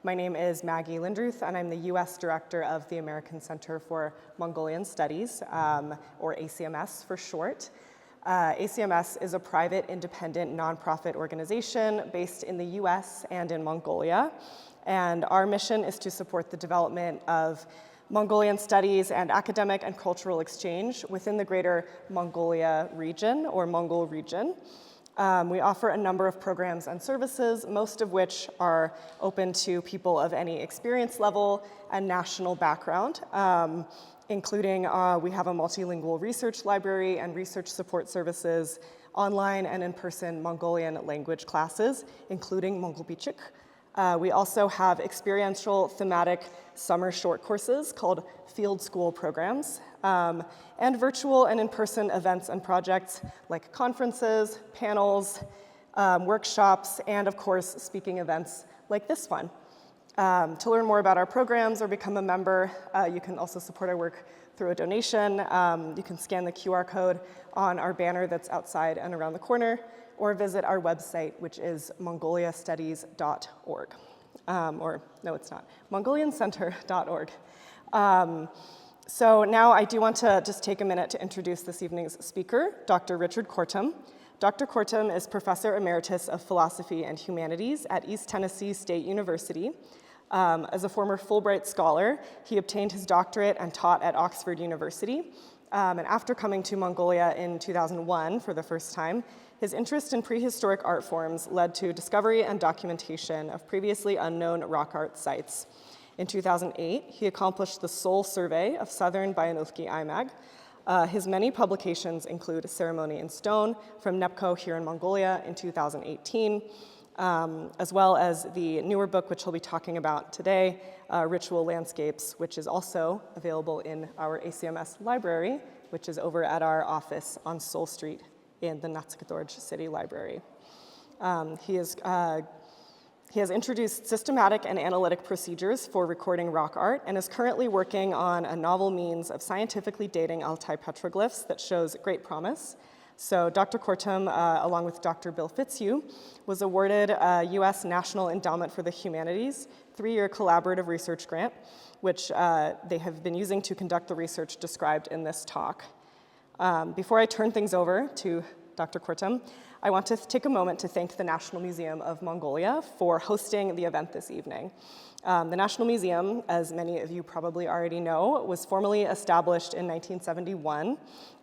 My name is Maggie Lindruth, and I'm the U.S. Director of the American Center for Mongolian Studies, or ACMS for short. ACMS is a private, independent, nonprofit organization based in the U.S. and in Mongolia. And our mission is to support the development of Mongolian studies and academic and cultural exchange within the greater Mongolia region, or Mongol region. We offer a number of programs and services, most of which are open to people of any experience level and national background, including we have a multilingual research library and research support services, online and in-person Mongolian language classes, including Mongolbichik. We also have experiential thematic summer short courses called field school programs, and virtual and in-person events and projects like conferences, panels, workshops, and of course, speaking events like this one. To learn more about our programs or become a member, you can also support our work through a donation. You can scan the QR code on our banner that's outside and around the corner, or visit our website, which is mongoliastudies.org. Or no, it's not, mongoliancenter.org. So now I do want to just take a minute to introduce this evening's speaker, Dr. Richard Kortum. Dr. Kortum is Professor Emeritus of Philosophy and Humanities at East Tennessee State University. As a former Fulbright scholar, he obtained his doctorate and taught at Oxford University. And after coming to Mongolia in 2001 for the first time, his interest in prehistoric art forms led to discovery and documentation of previously unknown rock art sites. In 2008, he accomplished the sole survey of southern Bayan-Ulgii Aimag. His many publications include Ceremony in Stone from NEPCO here in Mongolia in 2018, as well as the newer book, which he'll be talking about today, Ritual Landscapes, which is also available in our ACMS library, which is over at our office on Seoul Street in the Natskadorj City Library. He has introduced systematic and analytic procedures for recording rock art and is currently working on a novel means of scientifically dating Altai petroglyphs that shows great promise. So Dr. Kortum, along with Dr. Bill Fitzhugh, was awarded a U.S. National Endowment for the Humanities 3-year collaborative research grant, which they have been using to conduct the research described in this talk. Before I turn things over to Dr. Kortum, I want to take a moment to thank the National Museum of Mongolia for hosting the event this evening. The National Museum, as many of you probably already know, was formally established in 1971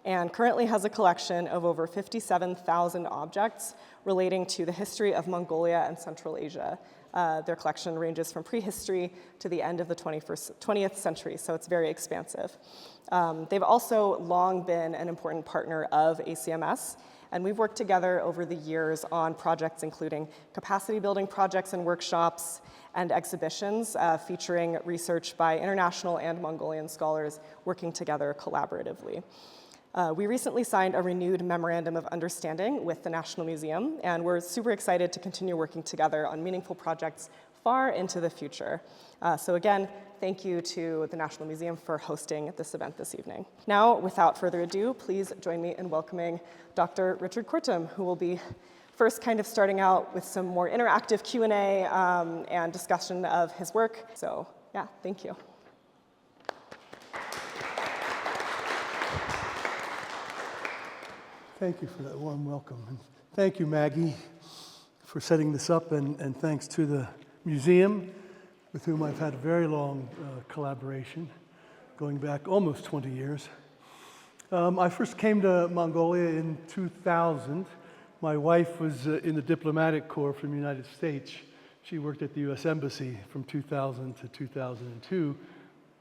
and currently has a collection of over 57,000 objects relating to the history of Mongolia and Central Asia. Their collection ranges from prehistory to the end of the 20th century, so it's very expansive. They've also long been an important partner of ACMS, and we've worked together over the years on projects including capacity building projects and workshops and exhibitions featuring research by international and Mongolian scholars working together collaboratively. We recently signed a renewed memorandum of understanding with the National Museum, and we're super excited to continue working together on meaningful projects far into the future. So again, thank you to the National Museum for hosting this event this evening. Now, without further ado, please join me in welcoming Dr. Richard Kortum, who will be first kind of starting out with some more interactive Q&A and discussion of his work. So yeah, thank you. Thank you for that warm welcome. And thank you, Maggie, for setting this up, and thanks to the museum, with whom I've had a very long collaboration, going back almost 20 years. I first came to Mongolia in 2000. My wife was in the diplomatic corps from the United States. She worked at the U.S. Embassy from 2000 to 2002,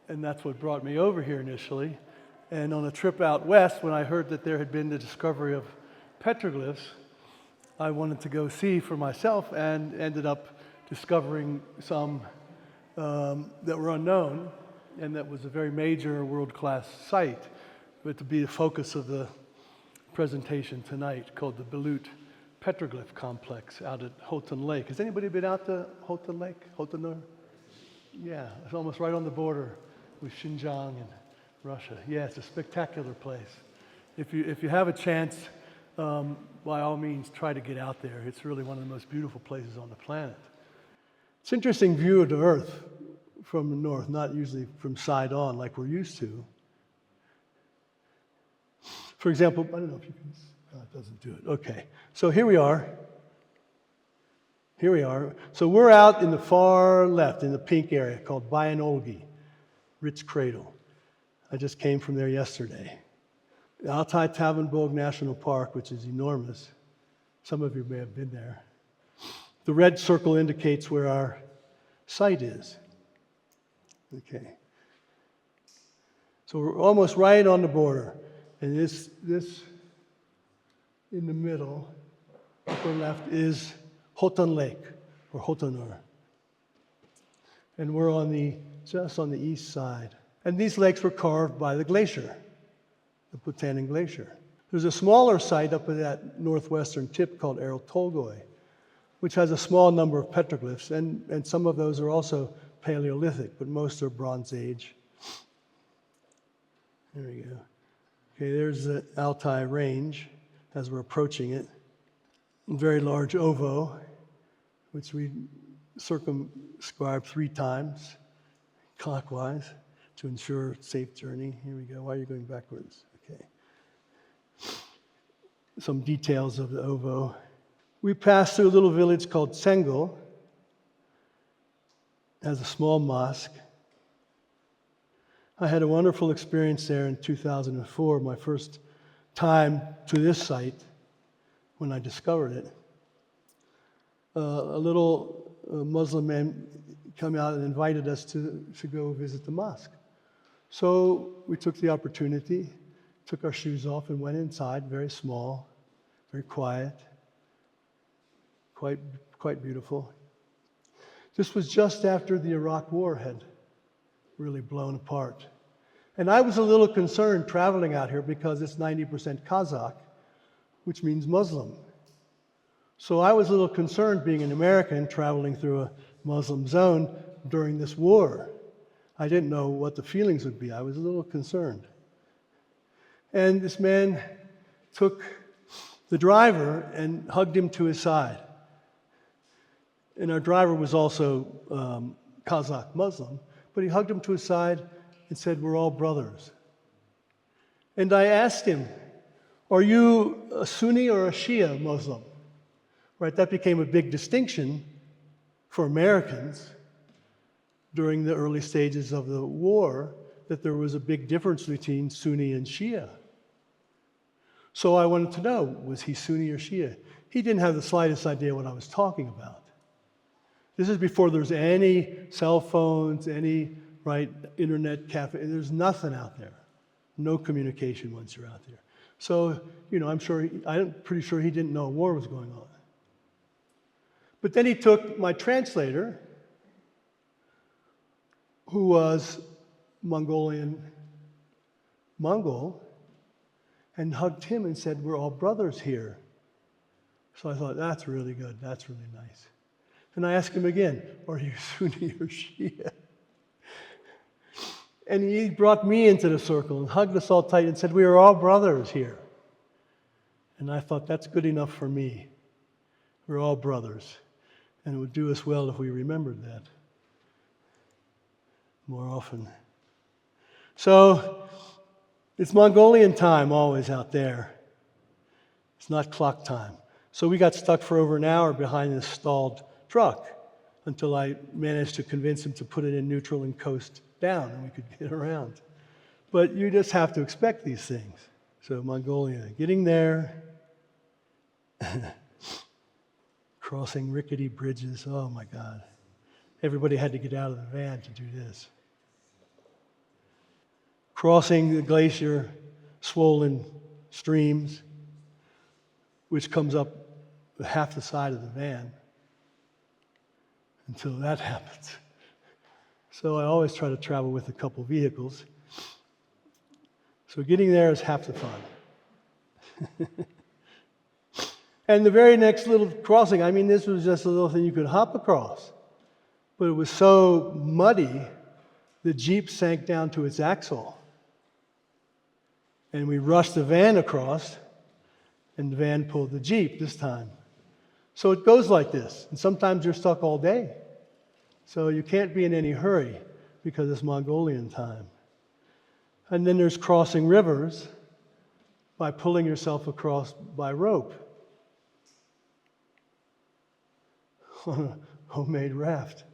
and that's what brought me over here initially. And on a trip out west, when I heard that there had been the discovery of petroglyphs, I wanted to go see for myself and ended up discovering some that were unknown, and that was a very major world-class site, but to be the focus of the presentation tonight, called the Belut Petroglyph Complex out at Houghton Lake. Has anybody been out to Houghton Lake? Houghton? Yeah, it's almost right on the border with Xinjiang and Russia. Yeah, it's a spectacular place. If you have a chance, by all means, try to get out there. It's really one of the most beautiful places on the planet. It's an interesting view of the Earth from the north, not usually from side on like we're used to. For example, I don't know if you can, it doesn't do it. Okay, so here we are. Here we are. So we're out in the far left, in the pink area called Bayan-Ulgii, Rich Cradle. I just came from there yesterday. The Altai Tavanbog National Park, which is enormous. Some of you may have been there. The red circle indicates where our site is. Okay. So we're almost right on the border. And this in the middle, upper left, is Hotan Lake, or Hotanur. And we're just on the east side. And these lakes were carved by the glacier, the Putanen Glacier. There's a smaller site up at that northwestern tip called Erotolgoi, which has a small number of petroglyphs, and some of those are also Paleolithic, but most are Bronze Age. There we go. Okay, there's the Altai Range as we're approaching it. A very large ovoe, which we circumscribe 3 times clockwise to ensure safe journey. Here we go. Why are you going backwards? Okay. Some details of the ovoe. We passed through a little village called Sengel. It has a small mosque. I had a wonderful experience there in 2004, my first time to this site when I discovered it. A little Muslim man came out and invited us to go visit the mosque. So we took the opportunity, took our shoes off and went inside, very small, very quiet, quite beautiful. This was just after the Iraq War had really blown apart. And I was a little concerned traveling out here because it's 90% Kazakh, which means Muslim. So I was a little concerned being an American traveling through a Muslim zone during this war. I didn't know what the feelings would be. I was a little concerned. And this man took the driver and hugged him to his side. And our driver was also Kazakh Muslim, but he hugged him to his side and said, "We're all brothers." And I asked him, "Are you a Sunni or a Shia Muslim?" Right, that became a big distinction for Americans during the early stages of the war, that there was a big difference between Sunni and Shia. So I wanted to know, was he Sunni or Shia? He didn't have the slightest idea what I was talking about. This is before there's any cell phones, any internet cafe. There's nothing out there. No communication once you're out there. So, I'm pretty sure he didn't know a war was going on. But then he took my translator, who was Mongol, and hugged him and said, "We're all brothers here." So I thought, that's really good. That's really nice. And I asked him again, "Are you Sunni or Shia?" And he brought me into the circle and hugged us all tight and said, "We are all brothers here." And I thought, that's good enough for me. We're all brothers. And it would do us well if we remembered that more often. So it's Mongolian time always out there. It's not clock time. So we got stuck for over an hour behind this stalled truck until I managed to convince him to put it in neutral and coast down, and we could get around. But you just have to expect these things. So Mongolia, getting there, crossing rickety bridges, oh my God. Everybody had to get out of the van to do this. Crossing the glacier, swollen streams, which comes up half the side of the van until that happens. So I always try to travel with a couple vehicles. So getting there is half the fun. And the very next little crossing, this was just a little thing you could hop across. But it was so muddy, the Jeep sank down to its axle. And we rushed the van across, and the van pulled the Jeep this time. So it goes like this. And sometimes you're stuck all day. So you can't be in any hurry because it's Mongolian time. And then there's crossing rivers by pulling yourself across by rope on a homemade raft.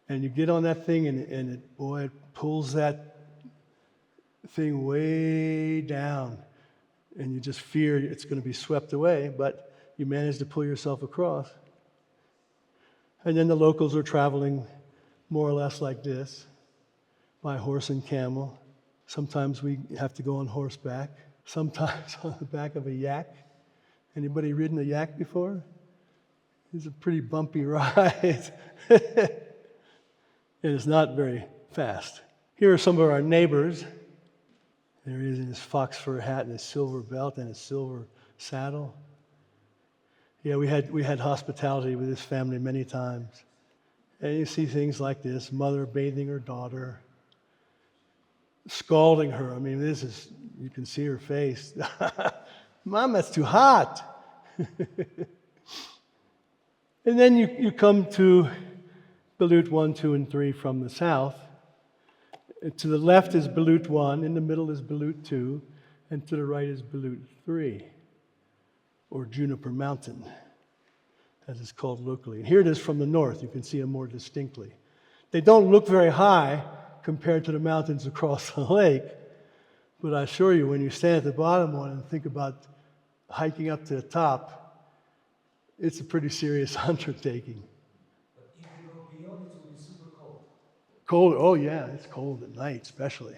And you get on that thing and it pulls that thing way down. And you just fear it's going to be swept away, but you manage to pull yourself across. And then the locals are traveling more or less like this, by horse and camel. Sometimes we have to go on horseback, sometimes on the back of a yak. Anybody ridden a yak before? It's a pretty bumpy ride. It is not very fast. Here are some of our neighbors. There he is in his fox fur hat and his silver belt and his silver saddle. Yeah, we had hospitality with his family many times. And you see things like this, mother bathing her daughter, scalding her. I mean, you can see her face. Mom, that's too hot. And then you come to Balut 1, 2, and 3 from the south. To the left is Balut 1, in the middle is Balut 2, and to the right is Balut 3, or Juniper Mountain, as it's called locally. And here it is from the north. You can see them more distinctly. They don't look very high compared to the mountains across the lake, but I assure you, when you stand at the bottom one and think about hiking up to the top, it's a pretty serious undertaking. But if you go beyond, it will be super cold. Cold, oh yeah, it's cold at night especially.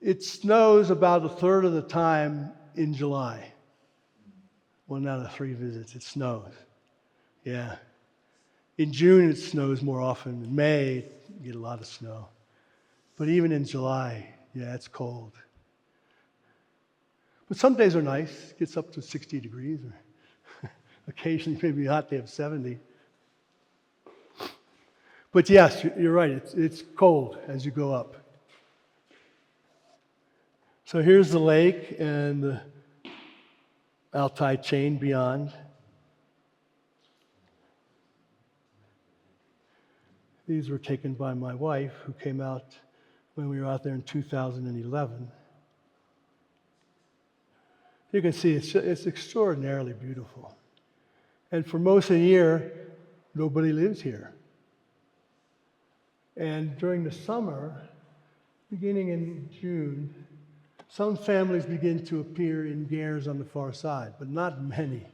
It snows about a third of the time in July. 1 out of 3 visits, it snows. Yeah. In June, it snows more often. In May, you get a lot of snow. But even in July, yeah, it's cold. But some days are nice. It gets up to 60 degrees, or occasionally maybe a hot day of 70. But yes, you're right. It's cold as you go up. So here's the lake and the Altai chain beyond. These were taken by my wife, who came out when we were out there in 2011. You can see it's extraordinarily beautiful. And for most of the year, nobody lives here. And during the summer, beginning in June, some families begin to appear in gairs on the far side, but not many.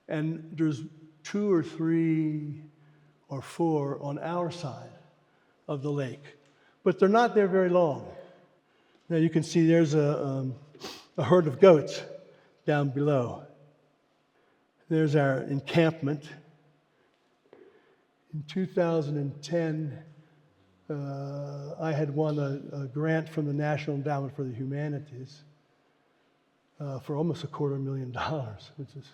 And there's 2 or 3 or 4 on our side of the lake, but they're not there very long. Now you can see there's a herd of goats down below. There's our encampment. In 2010, I had won a grant from the National Endowment for the Humanities for almost $250,000, which is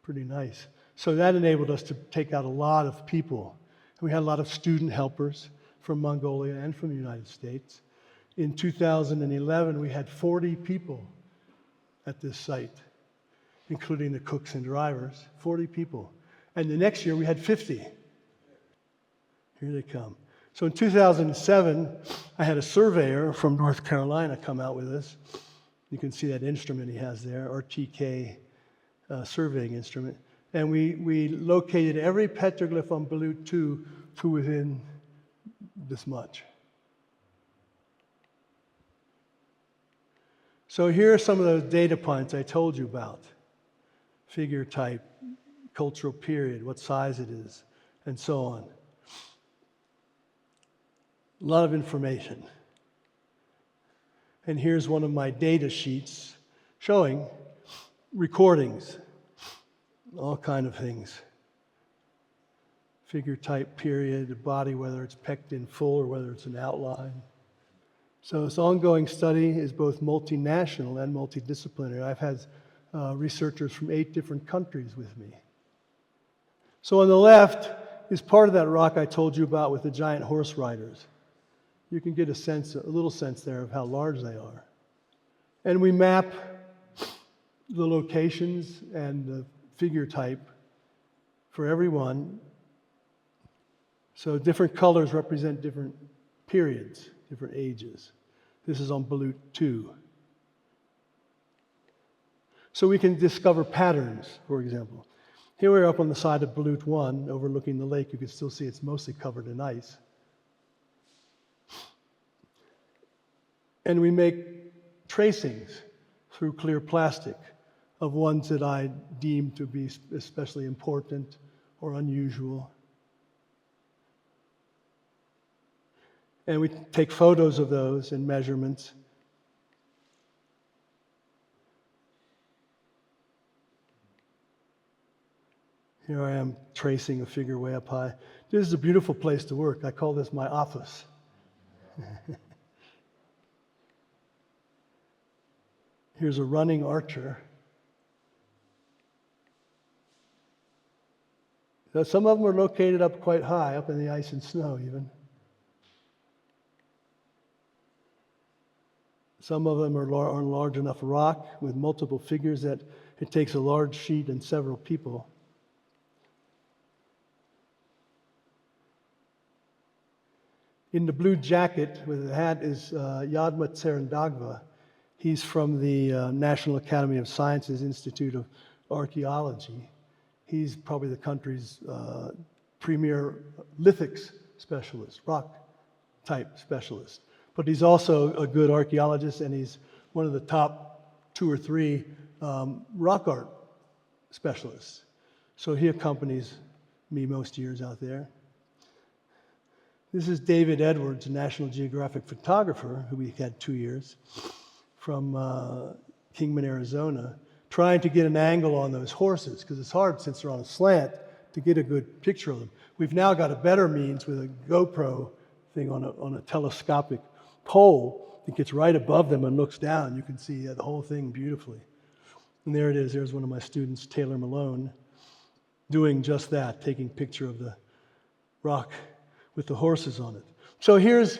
pretty nice. So that enabled us to take out a lot of people. And we had a lot of student helpers from Mongolia and from the United States. In 2011, we had 40 people at this site, including the cooks and drivers, 40 people. And the next year, we had 50. Here they come. So in 2007, I had a surveyor from North Carolina come out with us. You can see that instrument he has there, RTK surveying instrument. And we located every petroglyph on Balut 2 to within this much. So here are some of those data points I told you about. Figure type, cultural period, what size it is, and so on. A lot of information. And here's one of my data sheets showing recordings, all kind of things. Figure type, period, the body, whether it's pecked in full or whether it's an outline. So this ongoing study is both multinational and multidisciplinary. I've had researchers from 8 different countries with me. So on the left is part of that rock I told you about with the giant horse riders. You can get a little sense there of how large they are. And we map the locations and the figure type for every one So different colors represent different periods, different ages. This is on balut 2. So we can discover patterns, for example. Here we're up on the side of balut 1, overlooking the lake. You can still see it's mostly covered in ice. And we make tracings through clear plastic of ones that I deem to be especially important or unusual. And we take photos of those and measurements. Here I am tracing a figure way up high. This is a beautiful place to work. I call this my office. Here's a running archer. So some of them are located up quite high, up in the ice and snow even. Some of them are on large enough rock with multiple figures that it takes a large sheet and several people. In the blue jacket with the hat is Yadma Tserendagva. He's from the National Academy of Sciences Institute of Archaeology. He's probably the country's premier lithics specialist, rock type specialist. But he's also a good archaeologist, and he's one of the top 2 or 3 rock art specialists. So he accompanies me most years out there. This is David Edwards, a National Geographic photographer, who we had 2 years, from Kingman, Arizona, trying to get an angle on those horses, because it's hard, since they're on a slant, to get a good picture of them. We've now got a better means with a GoPro thing on a telescopic pole that gets right above them and looks down. You can see the whole thing beautifully. And there it is. There's one of my students, Taylor Malone, doing just that, taking a picture of the rock with the horses on it. So here's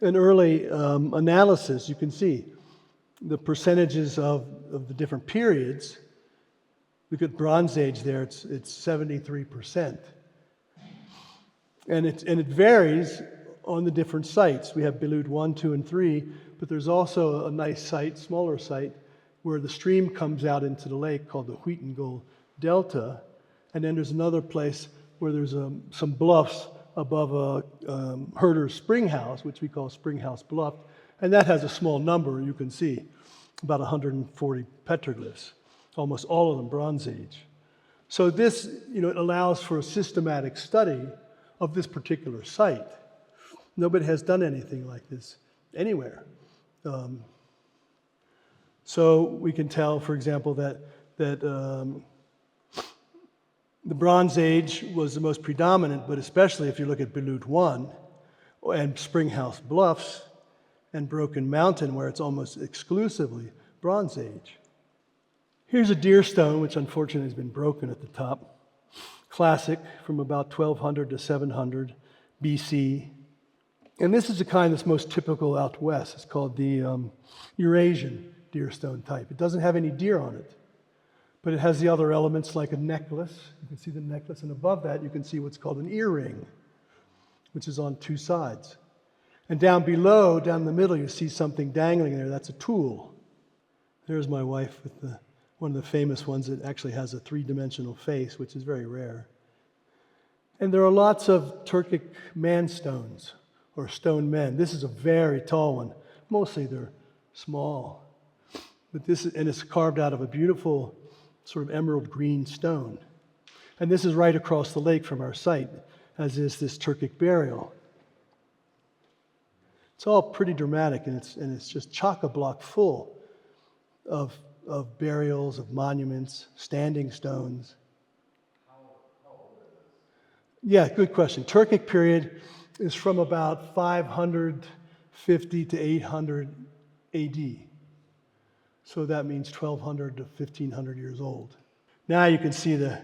an early analysis. You can see the percentages of the different periods. Look at Bronze Age there, it's 73%. And it varies on the different sites. We have Balut 1, 2, and 3, but there's also a nice site, smaller site, where the stream comes out into the lake called the Huitengul Delta. And then there's another place where there's some bluffs above a herder's spring house, which we call Spring House Bluff. And that has a small number, you can see, about 140 petroglyphs, almost all of them Bronze Age. So this, allows for a systematic study of this particular site. Nobody has done anything like this anywhere. So we can tell, for example, that the Bronze Age was the most predominant, but especially if you look at Balut 1 and Spring House Bluffs and Broken Mountain, where it's almost exclusively Bronze Age. Here's a deer stone, which unfortunately has been broken at the top. Classic, from about 1200 to 700 BC. And this is the kind that's most typical out west. It's called the Eurasian deer stone type. It doesn't have any deer on it, but it has the other elements like a necklace. You can see the necklace, and above that you can see what's called an earring, which is on 2 sides. And down below, down in the middle, you see something dangling there. That's a tool. There's my wife with one of the famous ones that actually has a 3-dimensional face, which is very rare. And there are lots of Turkic man stones, or stone men. This is a very tall one. Mostly they're small. But it's carved out of a beautiful sort of emerald green stone. And this is right across the lake from our site, as is this Turkic burial. It's all pretty dramatic, and it's just chock-a-block full of burials, of monuments, standing stones. How old are those? Yeah, good question. Turkic period is from about 550 to 800 AD. So that means 1200 to 1500 years old. Now you can see the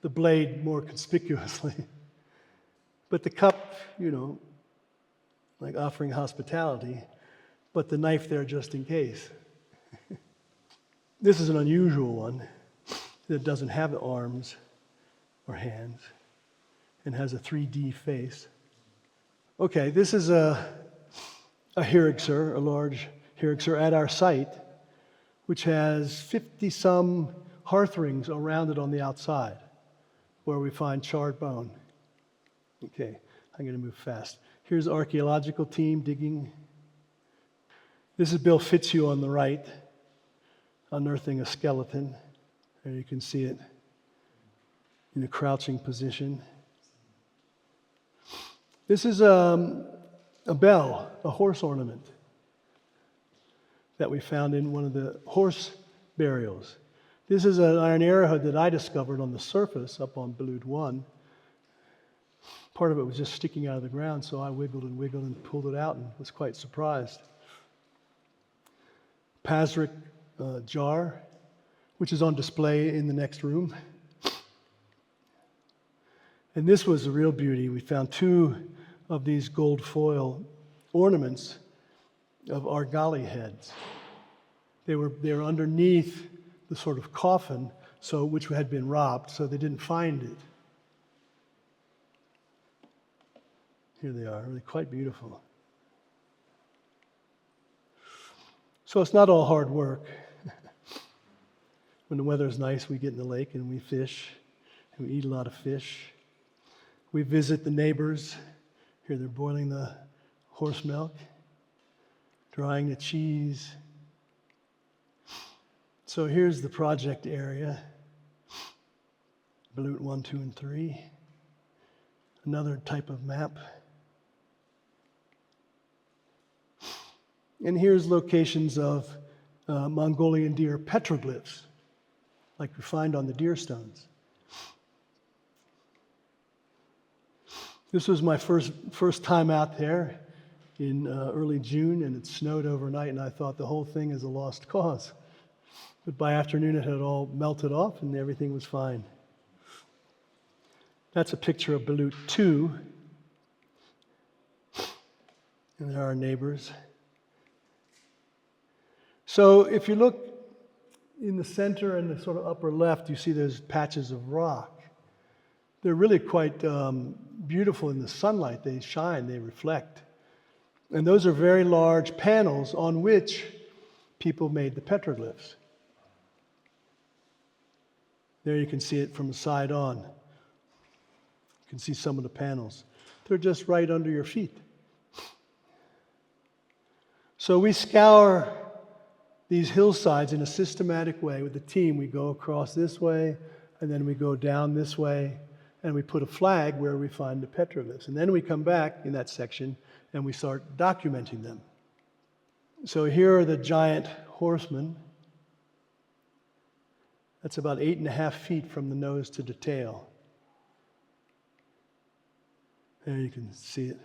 blade more conspicuously. But the cup, like offering hospitality, but the knife there just in case. This is an unusual one that doesn't have arms or hands and has a 3D face. Okay, this is a Hierogser, a large Hierogser at our site, which has 50-some hearth rings around it on the outside, where we find charred bone. Okay, I'm going to move fast. Here's the archaeological team digging. This is Bill Fitzhugh on the right, unearthing a skeleton. There you can see it in a crouching position. This is a bell, a horse ornament that we found in one of the horse burials. This is an iron arrowhead that I discovered on the surface up on Balut 1. Part of it was just sticking out of the ground, so I wiggled and pulled it out and was quite surprised. Pasric jar, which is on display in the next room. And this was a real beauty. We found 2 of these gold foil ornaments of argali heads. They were underneath the sort of coffin, which had been robbed, so they didn't find it. Here they are, really quite beautiful. So it's not all hard work. When the weather is nice, we get in the lake and we fish, and we eat a lot of fish. We visit the neighbors. Here they're boiling the horse milk, drying the cheese. So here's the project area. Balut 1, 2, and 3. Another type of map. And here's locations of Mongolian deer petroglyphs, like we find on the deer stones. This was my first time out there in early June, and it snowed overnight, and I thought the whole thing is a lost cause. But by afternoon, it had all melted off, and everything was fine. That's a picture of Balut 2. And there are our neighbors. So if you look in the center and the sort of upper left, you see those patches of rock. They're really quite beautiful in the sunlight. They shine, they reflect. And those are very large panels on which people made the petroglyphs. There you can see it from the side on. You can see some of the panels. They're just right under your feet. So we scour these hillsides in a systematic way with the team. We go across this way, and then we go down this way, and we put a flag where we find the petroglyphs. And then we come back in that section, and we start documenting them. So here are the giant horsemen. That's about 8.5 feet from the nose to the tail. There you can see it.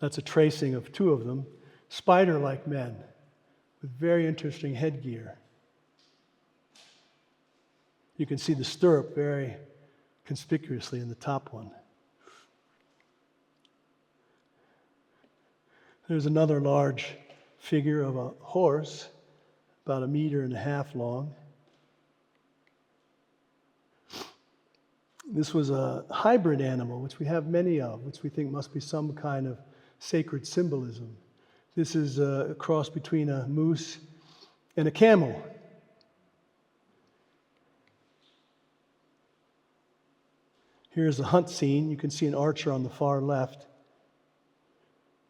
That's a tracing of 2 of them, spider-like men with very interesting headgear. You can see the stirrup very conspicuously in the top one. There's another large figure of a horse, about 1.5 meters long. This was a hybrid animal, which we have many of, which we think must be some kind of sacred symbolism. This is a cross between a moose and a camel. Here's a hunt scene. You can see an archer on the far left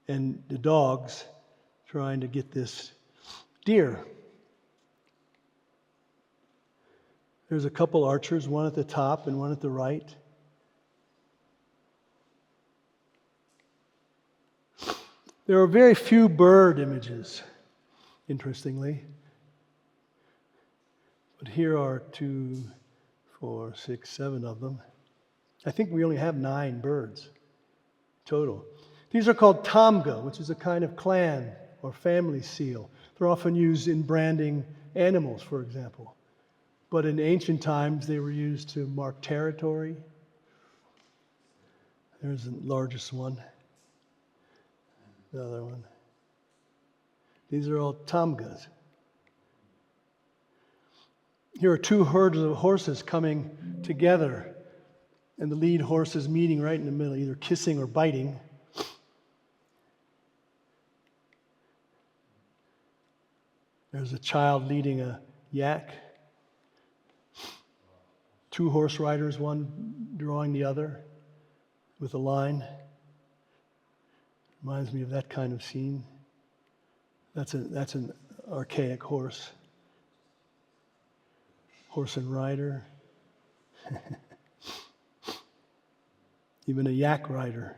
and the dogs trying to get this deer. There's a couple archers, one at the top and one at the right. There are very few bird images, interestingly. But here are 2, 4, 6, 7 of them. I think we only have 9 birds total. These are called tamga, which is a kind of clan or family seal. They're often used in branding animals, for example. But in ancient times, they were used to mark territory. There's the largest one. The other one. These are all tamgas. Here are two herds of horses coming together, and the lead horse is meeting right in the middle, either kissing or biting. There's a child leading a yak. Two horse riders, one drawing the other with a line. Reminds me of that kind of scene. That's an archaic horse. Horse and rider. Even a yak rider.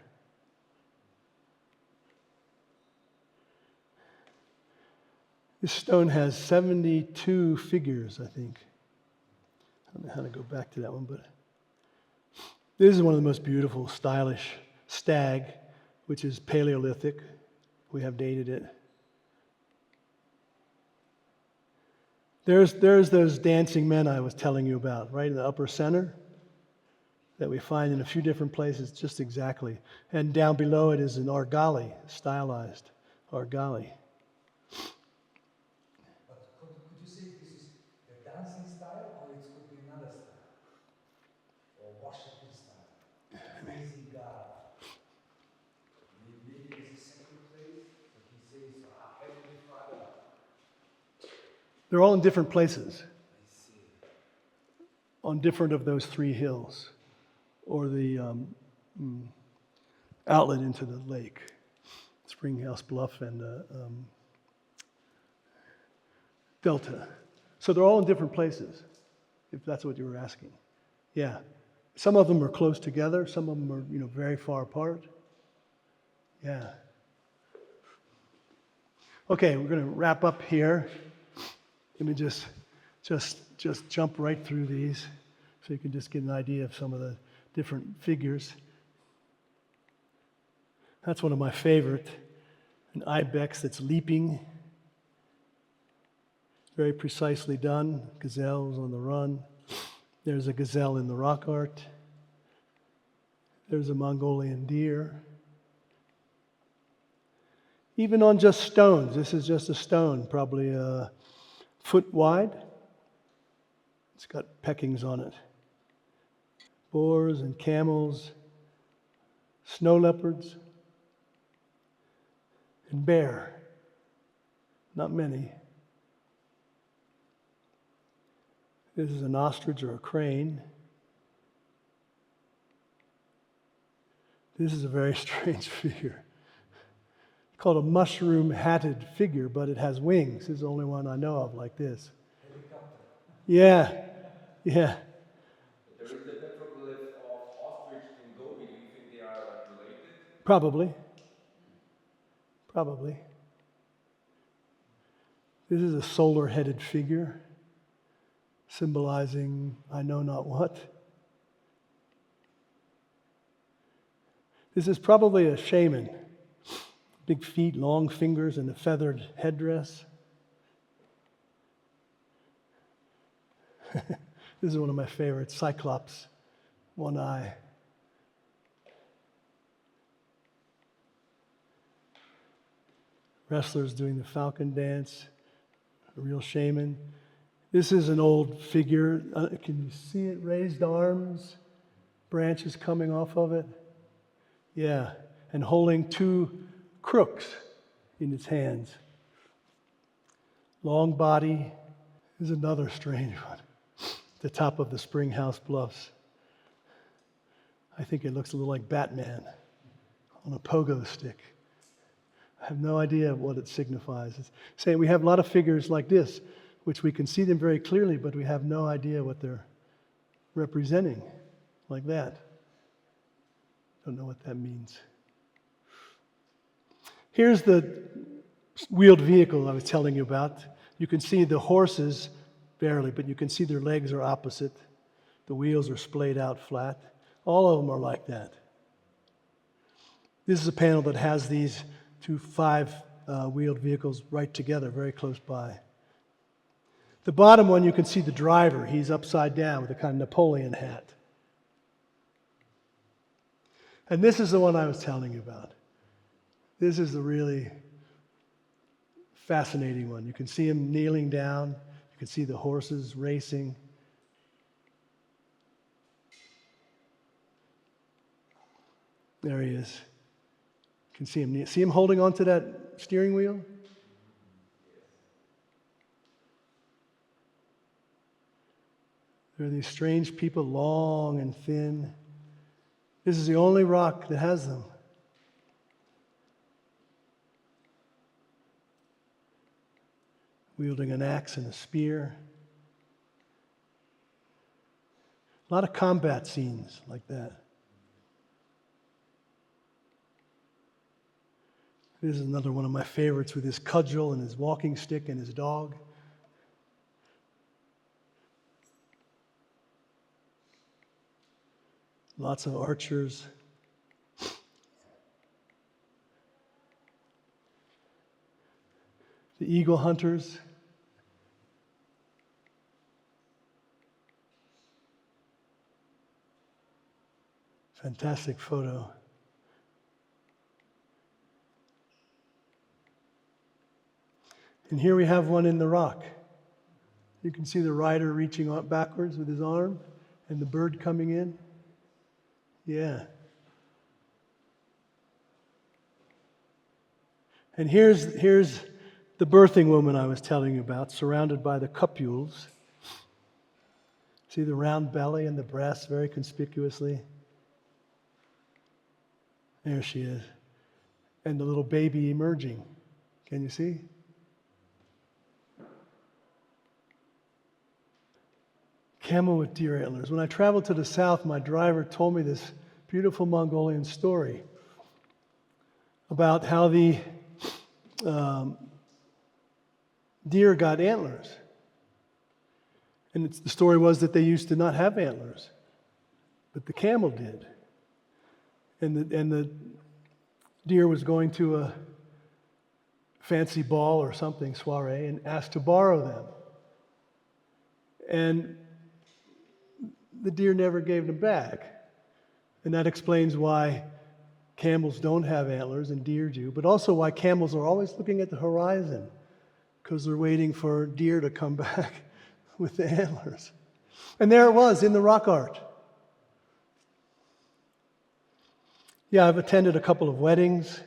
This stone has 72 figures, I think. I don't know how to go back to that one, but this is one of the most beautiful, stylish stag, which is Paleolithic. We have dated it. There's those dancing men I was telling you about, right in the upper center, that we find in a few different places, just exactly. And down below it is an argali, stylized argali. But could you say this is the dancing style, or it could be another style? Or worshiping style? Praising God. Maybe it's a sacred place, but he says, Heavenly Father. They're all in different places, I see. on different of those three hills, or the outlet into the lake, Springhouse Bluff and Delta. So they're all in different places, if that's what you were asking. Yeah. Some of them are close together, some of them are, very far apart. Yeah. Okay, we're going to wrap up here. Let me just jump right through these so you can just get an idea of some of the different figures. That's one of my favorite, an ibex that's leaping. Very precisely done. Gazelles on the run. There's a gazelle in the rock art. There's a Mongolian deer. Even on just stones, this is just a stone, probably a foot wide. It's got peckings on it. Boars and camels, snow leopards, and bear. Not many. This is an ostrich or a crane. This is a very strange figure. It's called a mushroom-hatted figure, but it has wings. This is the only one I know of like this. Yeah. There is the petroglyph of ostrich and goby. Do you think they are related? Probably. This is a solar-headed figure, symbolizing I know not what. This is probably a shaman. Big feet, long fingers, and a feathered headdress. This is one of my favorites, Cyclops, one eye. Wrestlers doing the falcon dance, a real shaman. This is an old figure. Can you see it? Raised arms, branches coming off of it. Yeah, and holding two crooks in its hands. Long body. This is another strange one. The top of the Springhouse Bluffs. I think it looks a little like Batman on a pogo stick. I have no idea what it signifies. It's saying we have a lot of figures like this, which we can see them very clearly, but we have no idea what they're representing, like that. Don't know what that means. Here's the wheeled vehicle I was telling you about. You can see the horses barely, but you can see their legs are opposite. The wheels are splayed out flat. All of them are like that. This is a panel that has these two wheeled vehicles right together, very close by. The bottom one, you can see the driver. He's upside down with a kind of Napoleon hat. And this is the one I was telling you about. This is the really fascinating one. You can see him kneeling down. You can see the horses racing. There he is. You can see him. See him holding onto that steering wheel? There are these strange people, long and thin. This is the only rock that has them. Wielding an axe and a spear. A lot of combat scenes like that. This is another one of my favorites with his cudgel and his walking stick and his dog. Lots of archers. The eagle hunters. Fantastic photo. And here we have one in the rock. You can see the rider reaching out backwards with his arm and the bird coming in. Yeah. And here's the birthing woman I was telling you about, surrounded by the cupules. See the round belly and the breasts very conspicuously. There she is. And the little baby emerging. Can you see? Camel with deer antlers. When I traveled to the south, my driver told me this beautiful Mongolian story about how the deer got antlers. And the story was that they used to not have antlers, but the camel did. And the deer was going to a fancy ball or something, soiree, and asked to borrow them. And the deer never gave them back. And that explains why camels don't have antlers and deer do, but also why camels are always looking at the horizon, because they're waiting for deer to come back with the antlers. And there it was in the rock art. Yeah, I've attended a couple of weddings.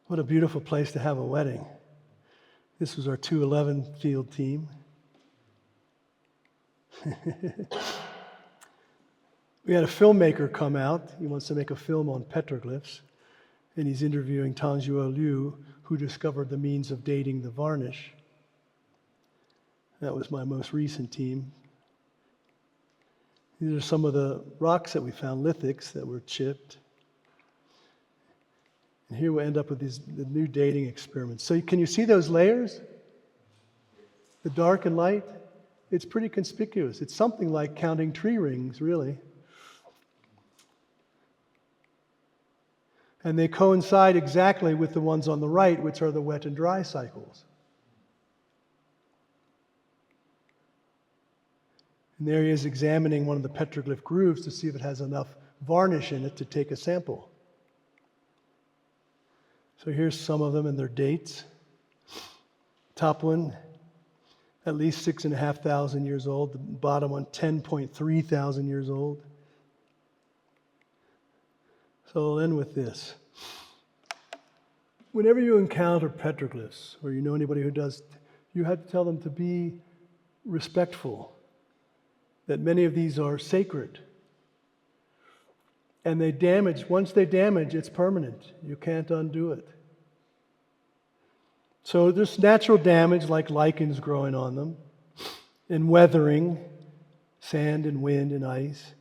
What a beautiful place to have a wedding. This was our 211 field team. We had a filmmaker come out. He wants to make a film on petroglyphs. And he's interviewing Tanzhuo Liu, who discovered the means of dating the varnish. That was my most recent team. These are some of the rocks that we found, lithics that were chipped. And here we end up with the new dating experiments. So can you see those layers? The dark and light? It's pretty conspicuous. It's something like counting tree rings, really. And they coincide exactly with the ones on the right, which are the wet and dry cycles. And there he is examining one of the petroglyph grooves to see if it has enough varnish in it to take a sample. So here's some of them and their dates. Top one, at least 6,500 years old. The bottom one, 10.3 thousand years old. So I'll end with this. Whenever you encounter petroglyphs, or you know anybody who does, you have to tell them to be respectful, that many of these are sacred. And they damage, once they damage, it's permanent. You can't undo it. So there's natural damage like lichens growing on them, and weathering, sand and wind and ice,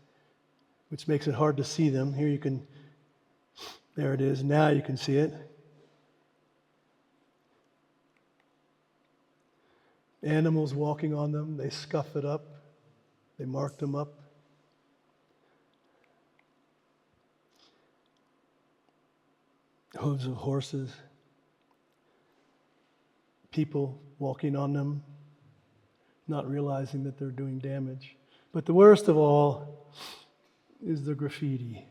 which makes it hard to see them. Here you can, there it is, now you can see it. Animals walking on them, they scuff it up, they mark them up. Hooves of horses, people walking on them, not realizing that they're doing damage. But the worst of all is the graffiti.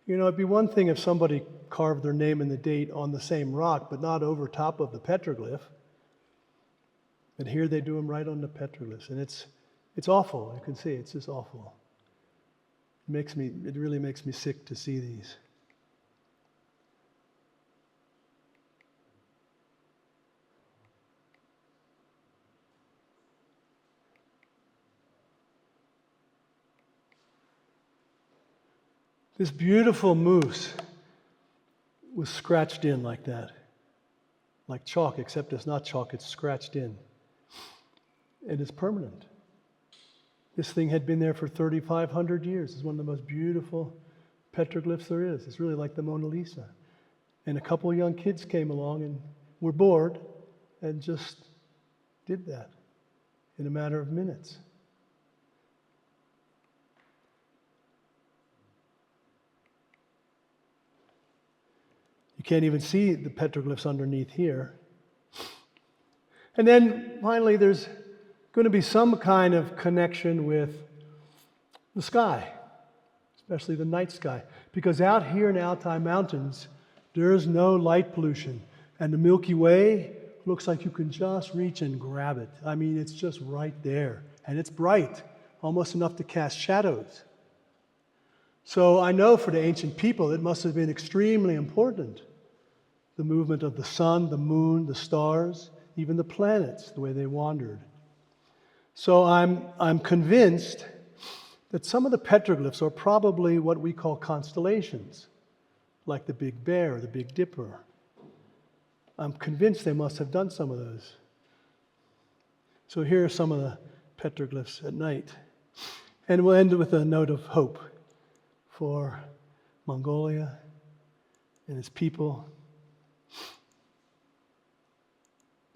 You know, it'd be one thing if somebody carved their name and the date on the same rock, but not over top of the petroglyph. But here they do them right on the petroglyphs, and it's awful. You can see it's just awful. It really makes me sick to see these. This beautiful moose was scratched in like that, like chalk, except it's not chalk, it's scratched in. And it's permanent. This thing had been there for 3,500 years. It's one of the most beautiful petroglyphs there is. It's really like the Mona Lisa. And a couple of young kids came along and were bored and just did that in a matter of minutes. You can't even see the petroglyphs underneath here. And then finally, there's going to be some kind of connection with the sky, especially the night sky. Because out here in Altai Mountains, there's no light pollution. And the Milky Way looks like you can just reach and grab it. I mean, it's just right there. And it's bright, almost enough to cast shadows. So I know for the ancient people, it must have been extremely important. The movement of the sun, the moon, the stars, even the planets, the way they wandered. So I'm convinced that some of the petroglyphs are probably what we call constellations, like the Big Bear or the Big Dipper. I'm convinced they must have done some of those. So here are some of the petroglyphs at night. And we'll end with a note of hope for Mongolia and its people.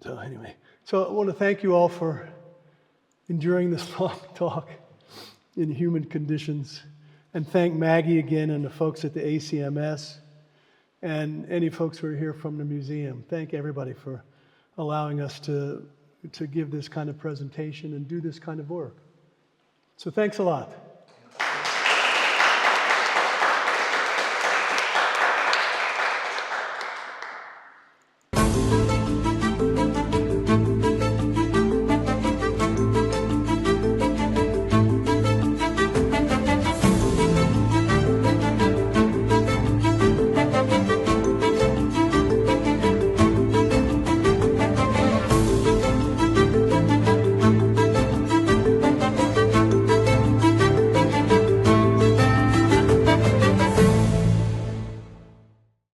So anyway, I want to thank you all for enduring this long talk in human conditions, and thank Maggie again and the folks at the ACMS and any folks who are here from the museum. Thank everybody for allowing us to give this kind of presentation and do this kind of work. So thanks a lot.